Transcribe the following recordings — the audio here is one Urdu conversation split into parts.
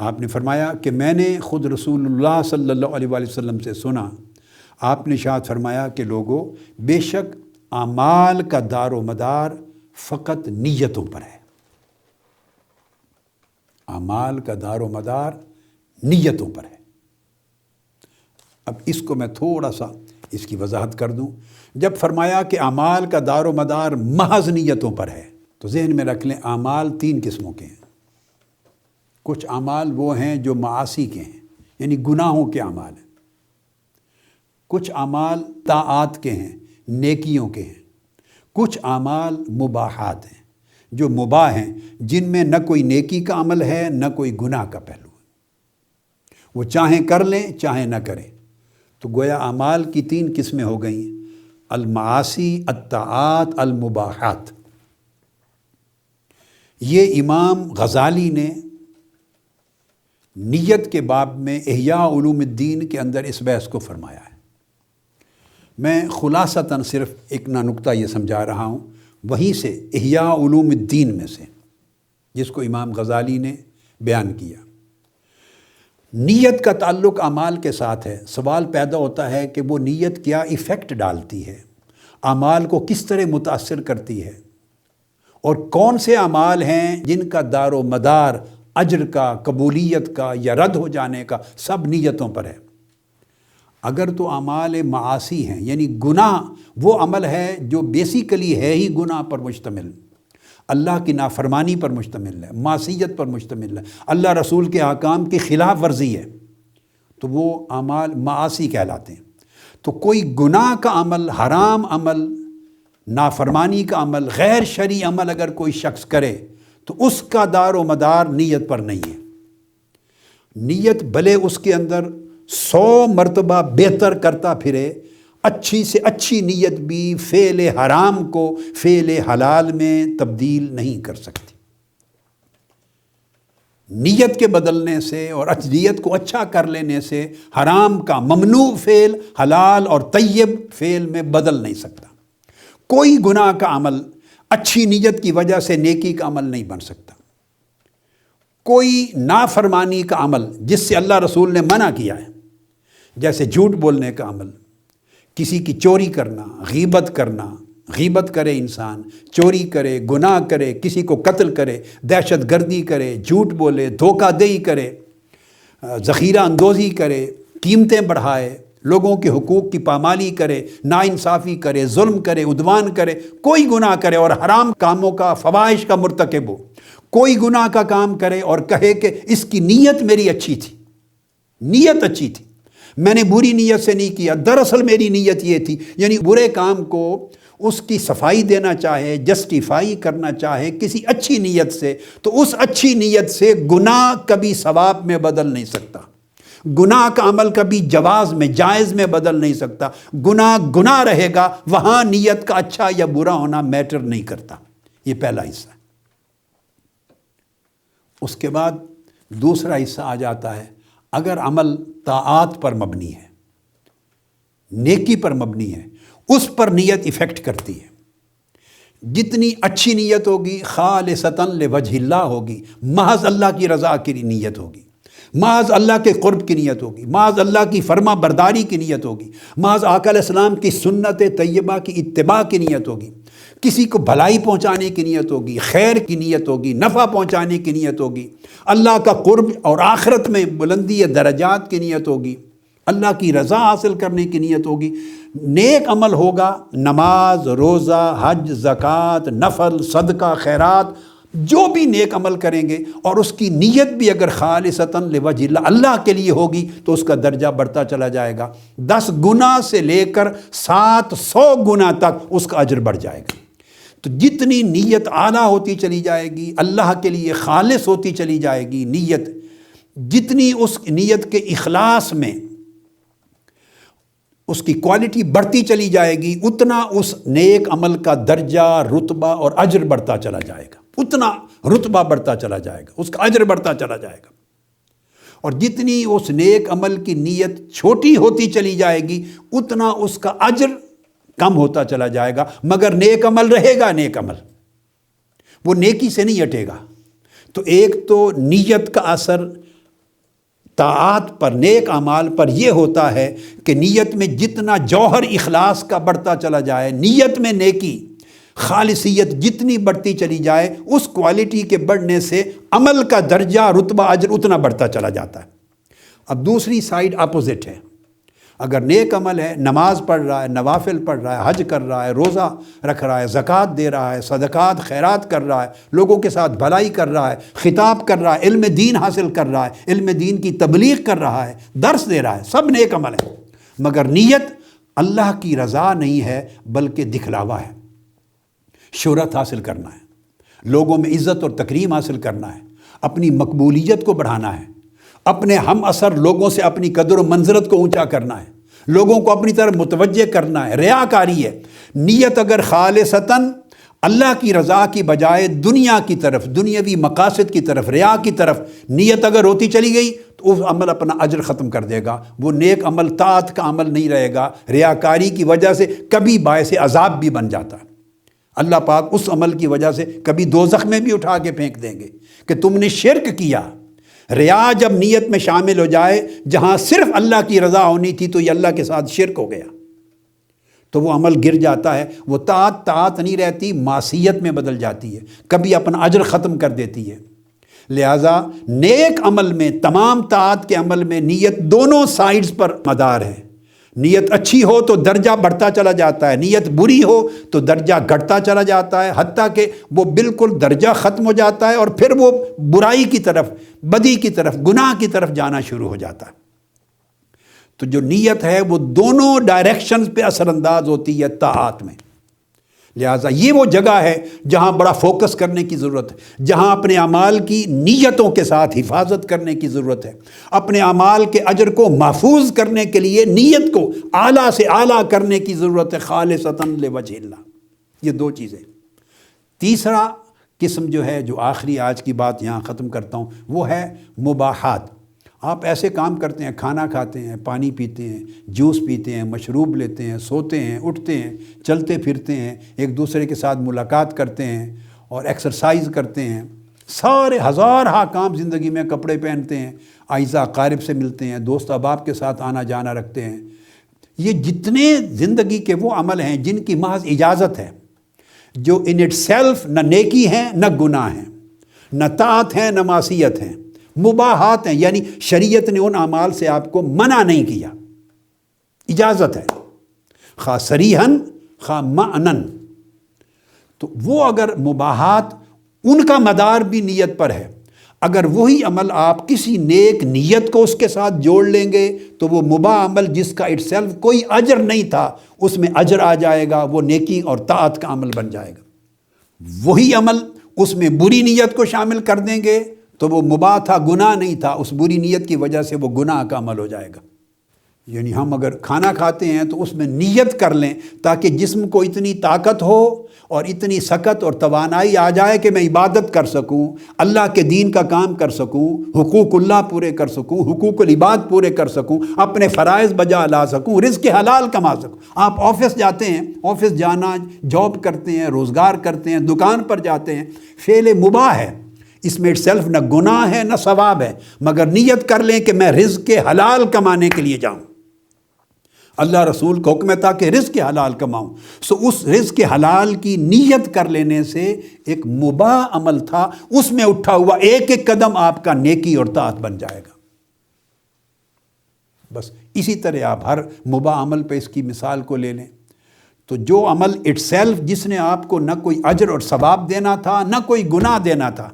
آپ نے فرمایا کہ میں نے خود رسول اللہ صلی اللہ علیہ وآلہ وسلم سے سنا، آپ نے ارشاد فرمایا کہ لوگوں، بے شک اعمال کا دار و مدار فقط نیتوں پر ہے۔ اعمال کا دار و مدار نیتوں پر ہے۔ اب اس کو میں تھوڑا سا اس کی وضاحت کر دوں۔ جب فرمایا کہ اعمال کا دار و مدار محض نیتوں پر ہے، تو ذہن میں رکھ لیں اعمال 3 قسموں کے ہیں۔ کچھ اعمال وہ ہیں جو معاصی کے ہیں، یعنی گناہوں کے اعمال ہیں۔ کچھ اعمال طاعات کے ہیں، نیکیوں کے ہیں۔ کچھ اعمال مباحات ہیں، جو مباح ہیں، جن میں نہ کوئی نیکی کا عمل ہے نہ کوئی گناہ کا پہلو ہے، وہ چاہیں کر لیں چاہیں نہ کریں۔ تو گویا اعمال کی 3 قسمیں ہو گئیں: المعاصی، الطاعات، المباحات۔ یہ امام غزالی نے نیت کے باب میں احیاء علوم الدین کے اندر اس بحث کو فرمایا ہے۔ میں خلاصتاً صرف ایک نقطہ یہ سمجھا رہا ہوں، وہیں سے احیاء علوم الدین میں سے، جس کو امام غزالی نے بیان کیا۔ نیت کا تعلق اعمال کے ساتھ ہے۔ سوال پیدا ہوتا ہے کہ وہ نیت کیا ایفیکٹ ڈالتی ہے، اعمال کو کس طرح متاثر کرتی ہے، اور کون سے اعمال ہیں جن کا دار و مدار اجر کا، قبولیت کا یا رد ہو جانے کا سب نیتوں پر ہے۔ اگر تو اعمال معاصی ہیں، یعنی گناہ وہ عمل ہے جو بیسیکلی ہے ہی گناہ پر مشتمل، اللہ کی نافرمانی پر مشتمل ہے، معصیت پر مشتمل ہے، اللہ رسول کے احکام کی خلاف ورزی ہے، تو وہ اعمال معاصی کہلاتے ہیں۔ تو کوئی گناہ کا عمل، حرام عمل، نافرمانی کا عمل، غیر شرعی عمل اگر کوئی شخص کرے تو اس کا دار و مدار نیت پر نہیں ہے۔ نیت بھلے اس کے اندر 100 مرتبہ بہتر کرتا پھرے، اچھی سے اچھی نیت بھی فعل حرام کو فعل حلال میں تبدیل نہیں کر سکتی۔ نیت کے بدلنے سے اور نیت کو اچھا کر لینے سے حرام کا ممنوع فعل حلال اور طیب فعل میں بدل نہیں سکتا۔ کوئی گناہ کا عمل اچھی نیت کی وجہ سے نیکی کا عمل نہیں بن سکتا۔ کوئی نافرمانی کا عمل جس سے اللہ رسول نے منع کیا ہے، جیسے جھوٹ بولنے کا عمل، کسی کی چوری کرنا، غیبت کرنا، غیبت کرے انسان، چوری کرے، گناہ کرے، کسی کو قتل کرے، دہشت گردی کرے، جھوٹ بولے، دھوکہ دہی کرے، ذخیرہ اندوزی کرے، قیمتیں بڑھائے، لوگوں کے حقوق کی پامالی کرے، ناانصافی کرے، ظلم کرے، عدوان کرے، کوئی گناہ کرے اور حرام کاموں کا، فواحش کا مرتکب ہو، کوئی گناہ کا کام کرے اور کہے کہ اس کی نیت میری اچھی تھی، نیت اچھی تھی، میں نے بری نیت سے نہیں کیا، دراصل میری نیت یہ تھی، یعنی برے کام کو اس کی صفائی دینا چاہے، جسٹیفائی کرنا چاہے کسی اچھی نیت سے، تو اس اچھی نیت سے گناہ کبھی ثواب میں بدل نہیں سکتا، گناہ کا عمل کبھی جواز میں، جائز میں بدل نہیں سکتا۔ گناہ رہے گا، وہاں نیت کا اچھا یا برا ہونا میٹر نہیں کرتا۔ یہ پہلا حصہ ہے۔ اس کے بعد دوسرا حصہ آ جاتا ہے، اگر عمل طاعات پر مبنی ہے، نیکی پر مبنی ہے، اس پر نیت ایفیکٹ کرتی ہے۔ جتنی اچھی نیت ہوگی خالصتاً لوجہ اللہ ہوگی، محض اللہ کی رضا کی نیت ہوگی، محض اللہ کے قرب کی نیت ہوگی، محض اللہ کی فرما برداری کی نیت ہوگی، محض آقا علیہ السلام کی سنت طیبہ کی اتباع کی نیت ہوگی، کسی کو بھلائی پہنچانے کی نیت ہوگی، خیر کی نیت ہوگی، نفع پہنچانے کی نیت ہوگی، اللہ کا قرب اور آخرت میں بلندی درجات کی نیت ہوگی، اللہ کی رضا حاصل کرنے کی نیت ہوگی، نیک عمل ہوگا، نماز، روزہ، حج، زکوٰۃ، نفل، صدقہ، خیرات، جو بھی نیک عمل کریں گے اور اس کی نیت بھی اگر خالصتاً لوجہ اللہ، اللہ کے لیے ہوگی، تو اس کا درجہ بڑھتا چلا جائے گا، 10 گنا سے لے کر 700 گنا تک اس کا اجر بڑھ جائے گا۔ تو جتنی نیت اعلیٰ ہوتی چلی جائے گی، اللہ کے لیے خالص ہوتی چلی جائے گی نیت، جتنی اس نیت کے اخلاص میں اس کی کوالٹی بڑھتی چلی جائے گی، اتنا اس نیک عمل کا درجہ، رتبہ اور اجر بڑھتا چلا جائے گا، اتنا رتبہ بڑھتا چلا جائے گا، اس کا اجر بڑھتا چلا جائے گا۔ اور جتنی اس نیک عمل کی نیت چھوٹی ہوتی چلی جائے گی، اتنا اس کا اجر کم ہوتا چلا جائے گا، مگر نیک عمل رہے گا، نیک عمل وہ نیکی سے نہیں ہٹے گا۔ تو ایک تو نیت کا اثر طاعات پر، نیک اعمال پر یہ ہوتا ہے کہ نیت میں جتنا جوہر اخلاص کا بڑھتا چلا جائے، نیت میں نیکی خالصیت جتنی بڑھتی چلی جائے، اس کوالٹی کے بڑھنے سے عمل کا درجہ، رتبہ، اجر اتنا بڑھتا چلا جاتا ہے۔ اب دوسری سائیڈ اپوزٹ ہے۔ اگر نیک عمل ہے، نماز پڑھ رہا ہے، نوافل پڑھ رہا ہے، حج کر رہا ہے، روزہ رکھ رہا ہے، زکوٰۃ دے رہا ہے، صدقات خیرات کر رہا ہے، لوگوں کے ساتھ بھلائی کر رہا ہے، خطاب کر رہا ہے، علم دین حاصل کر رہا ہے، علم دین کی تبلیغ کر رہا ہے، درس دے رہا ہے، سب نیک عمل ہے، مگر نیت اللہ کی رضا نہیں ہے بلکہ دکھلاوا ہے، شہرت حاصل کرنا ہے، لوگوں میں عزت اور تکریم حاصل کرنا ہے، اپنی مقبولیت کو بڑھانا ہے، اپنے ہم اثر لوگوں سے اپنی قدر و منزلت کو اونچا کرنا ہے، لوگوں کو اپنی طرف متوجہ کرنا ہے، ریاکاری ہے۔ نیت اگر خالصتاً اللہ کی رضا کی بجائے دنیا کی طرف، دنیاوی مقاصد کی طرف، ریا کی طرف نیت اگر ہوتی چلی گئی تو اس عمل اپنا اجر ختم کر دے گا، وہ نیک عمل طاعت کا عمل نہیں رہے گا، ریاکاری کی وجہ سے کبھی باعث عذاب بھی بن جاتا ہے۔ اللہ پاک اس عمل کی وجہ سے کبھی دوزخ میں بھی اٹھا کے پھینک دیں گے کہ تم نے شرک کیا۔ ریا جب نیت میں شامل ہو جائے، جہاں صرف اللہ کی رضا ہونی تھی تو یہ اللہ کے ساتھ شرک ہو گیا، تو وہ عمل گر جاتا ہے، وہ طاعت نہیں رہتی، معصیت میں بدل جاتی ہے، کبھی اپنا اجر ختم کر دیتی ہے۔ لہٰذا نیک عمل میں، تمام طاعت کے عمل میں نیت دونوں سائیڈز پر مدار ہے۔ نیت اچھی ہو تو درجہ بڑھتا چلا جاتا ہے، نیت بری ہو تو درجہ گھٹتا چلا جاتا ہے، حتیٰ کہ وہ بالکل درجہ ختم ہو جاتا ہے اور پھر وہ برائی کی طرف، بدی کی طرف، گناہ کی طرف جانا شروع ہو جاتا ہے۔ تو جو نیت ہے وہ دونوں ڈائریکشنز پہ اثر انداز ہوتی ہے طاعات میں۔ لہٰذا یہ وہ جگہ ہے جہاں بڑا فوکس کرنے کی ضرورت ہے، جہاں اپنے اعمال کی نیتوں کے ساتھ حفاظت کرنے کی ضرورت ہے، اپنے اعمال کے اجر کو محفوظ کرنے کے لیے نیت کو اعلیٰ سے اعلیٰ کرنے کی ضرورت ہے، خالصتاً لوجہ اللہ۔ یہ دو چیزیں۔ تیسرا قسم جو ہے، جو آخری آج کی بات یہاں ختم کرتا ہوں، وہ ہے مباحات۔ آپ ایسے کام کرتے ہیں، کھانا کھاتے ہیں، پانی پیتے ہیں، جوس پیتے ہیں، مشروب لیتے ہیں، سوتے ہیں، اٹھتے ہیں، چلتے پھرتے ہیں، ایک دوسرے کے ساتھ ملاقات کرتے ہیں اور ایکسرسائز کرتے ہیں، سارے ہزارہا کام زندگی میں، کپڑے پہنتے ہیں، اعزاء اقارب سے ملتے ہیں، دوست احباب کے ساتھ آنا جانا رکھتے ہیں۔ یہ جتنے زندگی کے وہ عمل ہیں جن کی محض اجازت ہے، جو ان اٹ سیلف نہ نیکی ہیں نہ گناہ ہیں، نہ طاعت ہیں نہ معصیت ہیں، مباحات ہیں، یعنی شریعت نے ان اعمال سے آپ کو منع نہیں کیا، اجازت ہے، خواہ صریحاً خواہ معنن۔ تو وہ اگر مباحات، ان کا مدار بھی نیت پر ہے، اگر وہی عمل آپ کسی نیک نیت کو اس کے ساتھ جوڑ لیں گے تو وہ مباح عمل جس کا اٹ سیلف کوئی اجر نہیں تھا، اس میں اجر آ جائے گا، وہ نیکی اور طاعت کا عمل بن جائے گا۔ وہی عمل اس میں بری نیت کو شامل کر دیں گے تو وہ مباح تھا، گناہ نہیں تھا، اس بری نیت کی وجہ سے وہ گناہ کا عمل ہو جائے گا۔ یعنی ہم اگر کھانا کھاتے ہیں تو اس میں نیت کر لیں تاکہ جسم کو اتنی طاقت ہو اور اتنی سکت اور توانائی آ جائے کہ میں عبادت کر سکوں، اللہ کے دین کا کام کر سکوں، حقوق اللہ پورے کر سکوں، حقوق العباد پورے کر سکوں، اپنے فرائض بجا لا سکوں، رزق حلال کما سکوں۔ آپ آفس جاتے ہیں، آفس جانا، جاب کرتے ہیں، روزگار کرتے ہیں، دکان پر جاتے ہیں، فعل مباح ہے، اس میں سیلف نہ گناہ ہے نہ ثواب ہے، مگر نیت کر لیں کہ میں رزق حلال کمانے کے لیے جاؤں۔ اللہ رسول کو حکم تھا کہ رزق حلال کماؤں، سو اس رزق حلال کی نیت کر لینے سے ایک مباح عمل تھا، اس میں اٹھا ہوا ایک ایک قدم آپ کا نیکی اور طاعت بن جائے گا۔ بس اسی طرح آپ ہر مباح عمل پہ اس کی مثال کو لے لیں، تو جو عمل اٹ سیلف جس نے آپ کو نہ کوئی اجر اور ثواب دینا تھا نہ کوئی گناہ دینا تھا،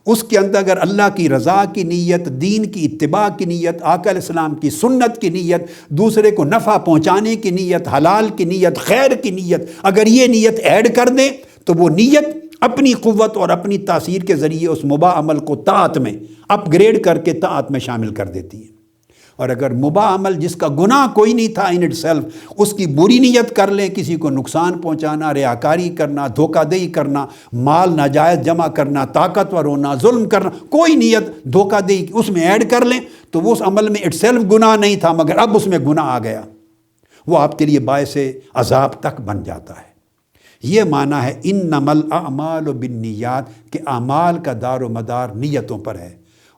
اس کے اندر اگر اللہ کی رضا کی نیت، دین کی اتباع کی نیت، آقا علیہ السلام کی سنت کی نیت، دوسرے کو نفع پہنچانے کی نیت، حلال کی نیت، خیر کی نیت، اگر یہ نیت ایڈ کر دیں تو وہ نیت اپنی قوت اور اپنی تاثیر کے ذریعے اس مباح عمل کو طاعت میں اپ گریڈ کر کے طاعت میں شامل کر دیتی ہے۔ اور اگر مباح عمل جس کا گناہ کوئی نہیں تھا ان اٹ سیلف، اس کی بری نیت کر لیں، کسی کو نقصان پہنچانا، ریاکاری کرنا، دھوکہ دہی کرنا، مال ناجائز جمع کرنا، طاقتور ہونا، ظلم کرنا، کوئی نیت دھوکہ دہی اس میں ایڈ کر لیں تو وہ اس عمل میں اٹ سیلف گناہ نہیں تھا، مگر اب اس میں گناہ آ گیا، وہ آپ کے لیے باعث عذاب تک بن جاتا ہے۔ یہ معنی ہے انما الاعمال بالنیات، کہ اعمال کا دار و مدار نیتوں پر ہے،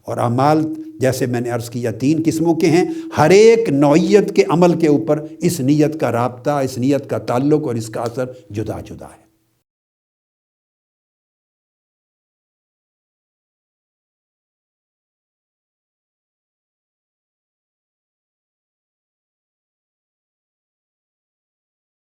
اور اعمال جیسے میں نے عرض کیا 3 قسموں کے ہیں، ہر ایک نوعیت کے عمل کے اوپر اس نیت کا رابطہ، اس نیت کا تعلق اور اس کا اثر جدا جدا ہے۔